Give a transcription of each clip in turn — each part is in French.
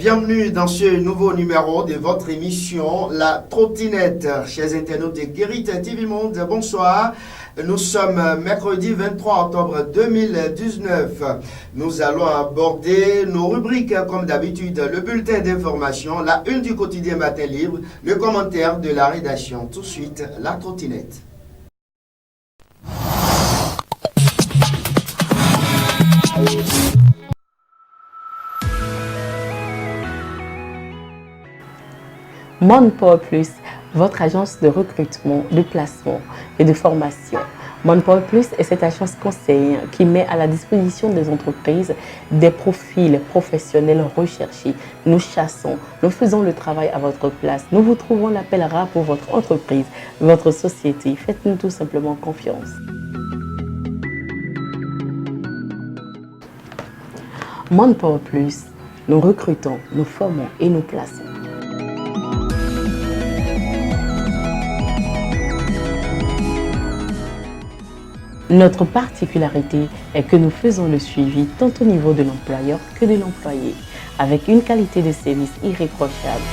Bienvenue dans ce nouveau numéro de votre émission La Trottinette. Chers internautes de Guérite TV Monde, bonsoir. Nous sommes mercredi 23 octobre 2019. Nous allons aborder nos rubriques comme d'habitude, le bulletin d'information, la une du quotidien Matin Libre, le commentaire de la rédaction. Tout de suite, La Trottinette. Manpower Plus, votre agence de recrutement, de placement et de formation. Manpower Plus est cette agence conseil qui met à la disposition des entreprises des profils professionnels recherchés. Nous chassons, nous faisons le travail à votre place. Nous vous trouvons l'appel rare pour votre entreprise, votre société. Faites-nous tout simplement confiance. Manpower Plus, nous recrutons, nous formons et nous plaçons. Notre particularité est que nous faisons le suivi tant au niveau de l'employeur que de l'employé, avec une qualité de service irréprochable.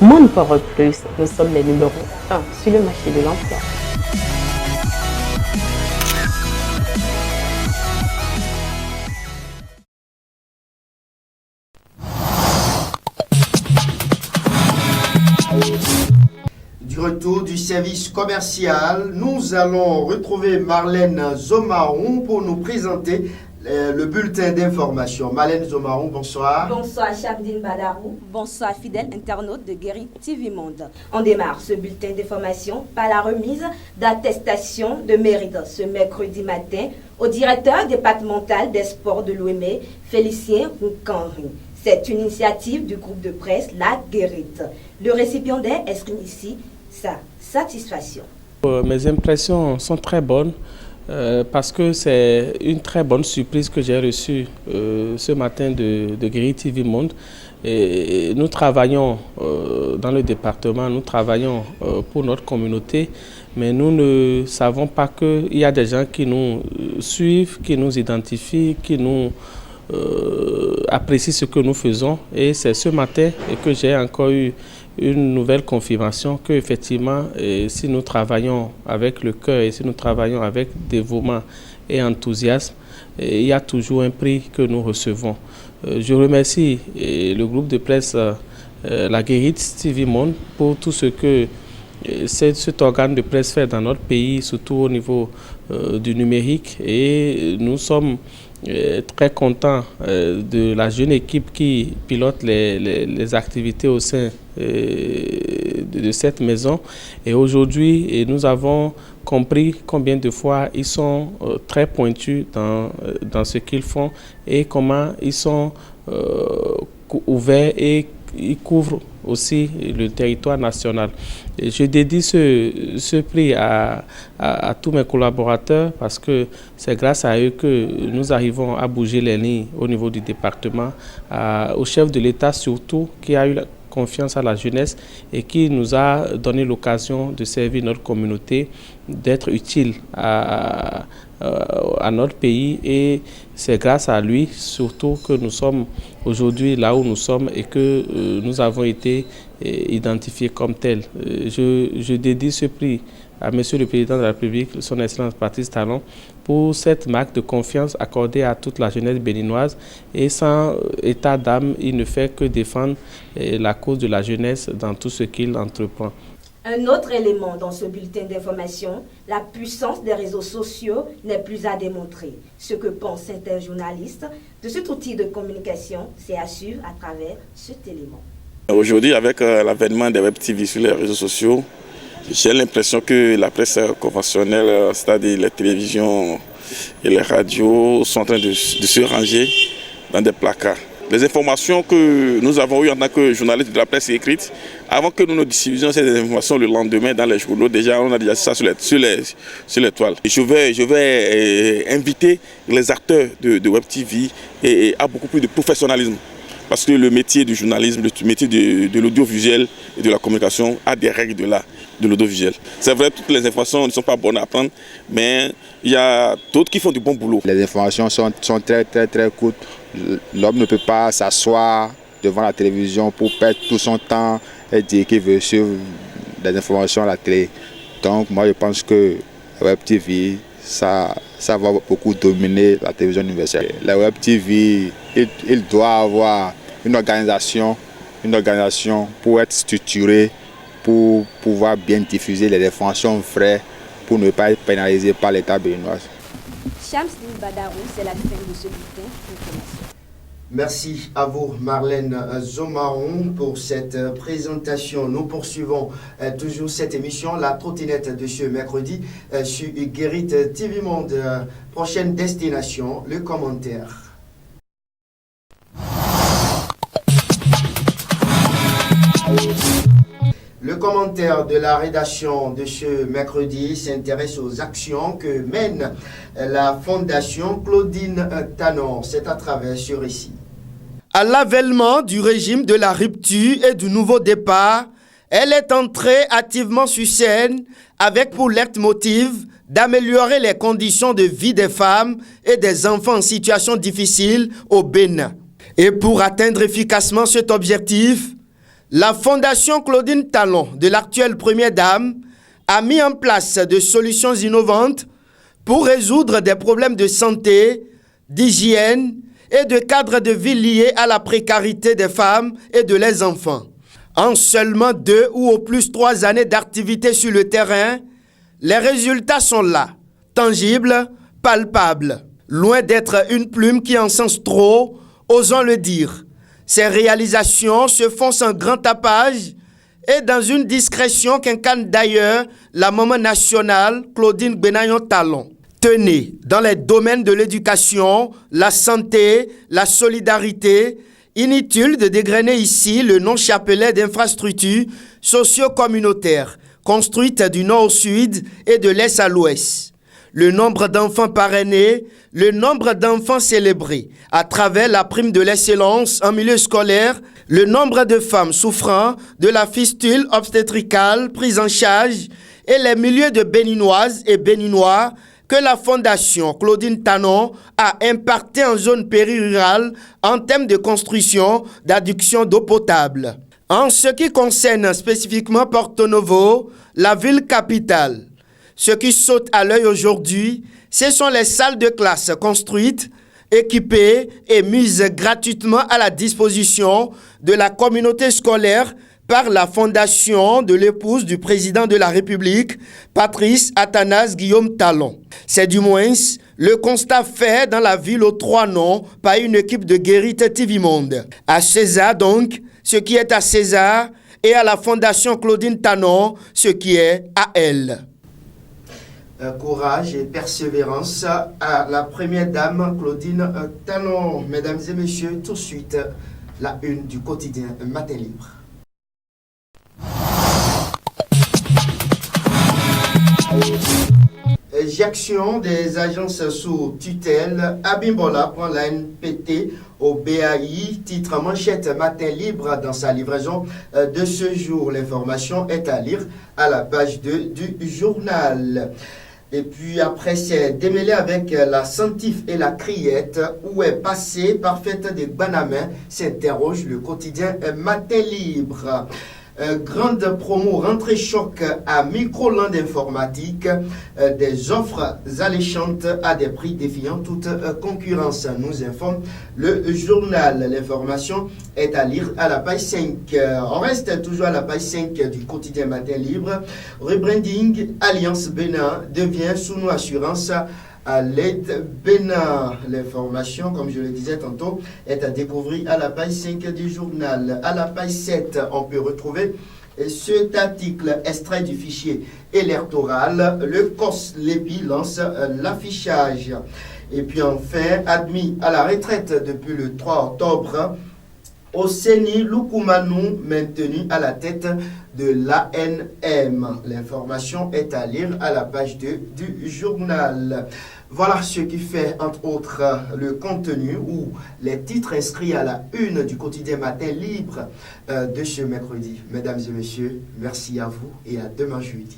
Manpower Plus, nous sommes les numéros 1 sur le marché de l'emploi. Du retour du service commercial, nous allons retrouver Marlène Zomaron pour nous présenter le bulletin d'information. Marlène Zomaron, bonsoir. Bonsoir Chabdine Badarou, bonsoir fidèles internautes de Guérite TV Monde. On démarre ce bulletin d'information par la remise d'attestation de mérite ce mercredi matin au directeur départemental des sports de l'OME, Félicien Roucanry. C'est une initiative du groupe de presse La Guérite. Le récipiendaire exprime ici sa satisfaction. Mes impressions sont très bonnes parce que c'est une très bonne surprise que j'ai reçue ce matin de Guérite TV Monde. Et nous travaillons dans le département, nous travaillons pour notre communauté, mais nous ne savons pas qu'il y a des gens qui nous suivent, qui nous identifient, qui nous apprécient ce que nous faisons. Et c'est ce matin que j'ai encore eu une nouvelle confirmation qu'effectivement, si nous travaillons avec le cœur et si nous travaillons avec dévouement et enthousiasme, il y a toujours un prix que nous recevons. Je remercie le groupe de presse La Guérite TV Monde pour tout ce que cet organe de presse fait dans notre pays, surtout au niveau du numérique. Et nous sommes très contents de la jeune équipe qui pilote les activités au sein de cette maison. Et aujourd'hui, nous avons compris combien de fois ils sont très pointus dans ce qu'ils font et comment ils sont ouverts et ils couvrent aussi le territoire national. Et je dédie ce prix à tous mes collaborateurs parce que c'est grâce à eux que nous arrivons à bouger les lignes au niveau du département, au chef de l'État surtout qui a eu la confiance à la jeunesse et qui nous a donné l'occasion de servir notre communauté, d'être utile à notre pays, et c'est grâce à lui surtout que nous sommes aujourd'hui là où nous sommes et que nous avons été identifiés comme tels. Je dédie ce prix à Monsieur le Président de la République, son Excellence Patrice Talon, pour cette marque de confiance accordée à toute la jeunesse béninoise, et sans état d'âme, il ne fait que défendre la cause de la jeunesse dans tout ce qu'il entreprend. Un autre élément dans ce bulletin d'information, la puissance des réseaux sociaux n'est plus à démontrer. Ce que pensent certains journalistes de cet outil de communication, c'est à suivre à travers cet élément. Aujourd'hui, avec l'avènement des web TV sur les réseaux sociaux, j'ai l'impression que la presse conventionnelle, c'est-à-dire les télévisions et les radios, sont en train de se ranger dans des placards. Les informations que nous avons eues en tant que journalistes de la presse écrite, avant que nous diffusions ces informations le lendemain dans les journaux, déjà on a déjà ça sur les toiles. Et je vais inviter les acteurs de Web TV à beaucoup plus de professionnalisme. Parce que le métier du journalisme, le métier de l'audiovisuel et de la communication a des règles de l'art. de l'audiovisuel. C'est vrai, toutes les informations ne sont pas bonnes à prendre, mais il y a d'autres qui font du bon boulot. Les informations sont très courtes. L'homme ne peut pas s'asseoir devant la télévision pour perdre tout son temps et dire qu'il veut suivre des informations à la télé. Donc moi je pense que la Web TV, ça va beaucoup dominer la télévision universelle. La Web TV, il doit avoir une organisation pour être structurée, pour pouvoir bien diffuser les informations vraies, pour ne pas être pénalisé par l'État béninois. Shamsdine Badarou, c'est la fin de ce bulletin d'information. Merci à vous, Marlène Zomaron, pour cette présentation. Nous poursuivons toujours cette émission, la trottinette de ce mercredi sur Guérit TV Monde. Prochaine destination, le commentaire. Le commentaire de la rédaction de ce mercredi s'intéresse aux actions que mène la Fondation Claudine Tanon. C'est à travers ce récit. À l'avènement du régime de la rupture et du nouveau départ, elle est entrée activement sur scène avec pour leitmotiv d'améliorer les conditions de vie des femmes et des enfants en situation difficile au Bénin. Et pour atteindre efficacement cet objectif, la Fondation Claudine Tanon de l'actuelle Première Dame a mis en place des solutions innovantes pour résoudre des problèmes de santé, d'hygiène et de cadre de vie liés à la précarité des femmes et de leurs enfants. En seulement 2 ou au plus 3 années d'activité sur le terrain, les résultats sont là, tangibles, palpables. Loin d'être une plume qui encense trop, osons le dire. Ces réalisations se font sans grand tapage et dans une discrétion qu'incarne d'ailleurs la maman nationale Claudine Benayon Talon. Tenez, dans les domaines de l'éducation, la santé, la solidarité, inutile de dégrainer ici le non-chapelet d'infrastructures socio-communautaires construites du nord au sud et de l'est à l'ouest. Le nombre d'enfants parrainés, le nombre d'enfants célébrés à travers la prime de l'excellence en milieu scolaire, le nombre de femmes souffrant de la fistule obstétricale prise en charge et les milliers de Béninoises et Béninois que la Fondation Claudine Tanon a impacté en zone périrurale en termes de construction d'adduction d'eau potable. En ce qui concerne spécifiquement Porto Novo, la ville capitale, ce qui saute à l'œil aujourd'hui, ce sont les salles de classe construites, équipées et mises gratuitement à la disposition de la communauté scolaire par la fondation de l'épouse du président de la République, Patrice Athanase Guillaume Talon. C'est du moins le constat fait dans la ville aux 3 noms par une équipe de Guérit TV Monde. À César donc, ce qui est à César, et à la fondation Claudine Tanon, ce qui est à elle. Courage et persévérance à la Première Dame Claudine Tanon. Mesdames et messieurs, tout de suite, la une du quotidien Matin Libre. Éjection des agences sous tutelle, Abimbola prend la NPT au BAI, titre manchette Matin Libre dans sa livraison de ce jour. L'information est à lire à la page 2 du journal. Et puis après, c'est démêlé avec la Santif et la Criette, où est passé parfaite des Banamins, s'interroge le quotidien Matin Libre. Grande promo rentrée choc à Microland Informatique, des offres alléchantes à des prix défiant toute concurrence, nous informe le journal. L'information est à lire à la page 5. On reste toujours à la page 5 du quotidien Matin Libre. Rebranding, Alliance Bénin devient sous nos assurances à l'aide Bénin. L'information, comme je le disais tantôt, est à découvrir à la page 5 du journal. À la page 7, on peut retrouver cet article extrait du fichier électoral. Le COS-LEPI lance l'affichage. Et puis enfin, admis à la retraite depuis le 3 octobre, Oseni Lukumanu maintenu à la tête de l'ANM. L'information est à lire à la page 2 du journal. Voilà ce qui fait, entre autres, le contenu ou les titres inscrits à la une du quotidien Matin Libre de ce mercredi. Mesdames et messieurs, merci à vous et à demain jeudi.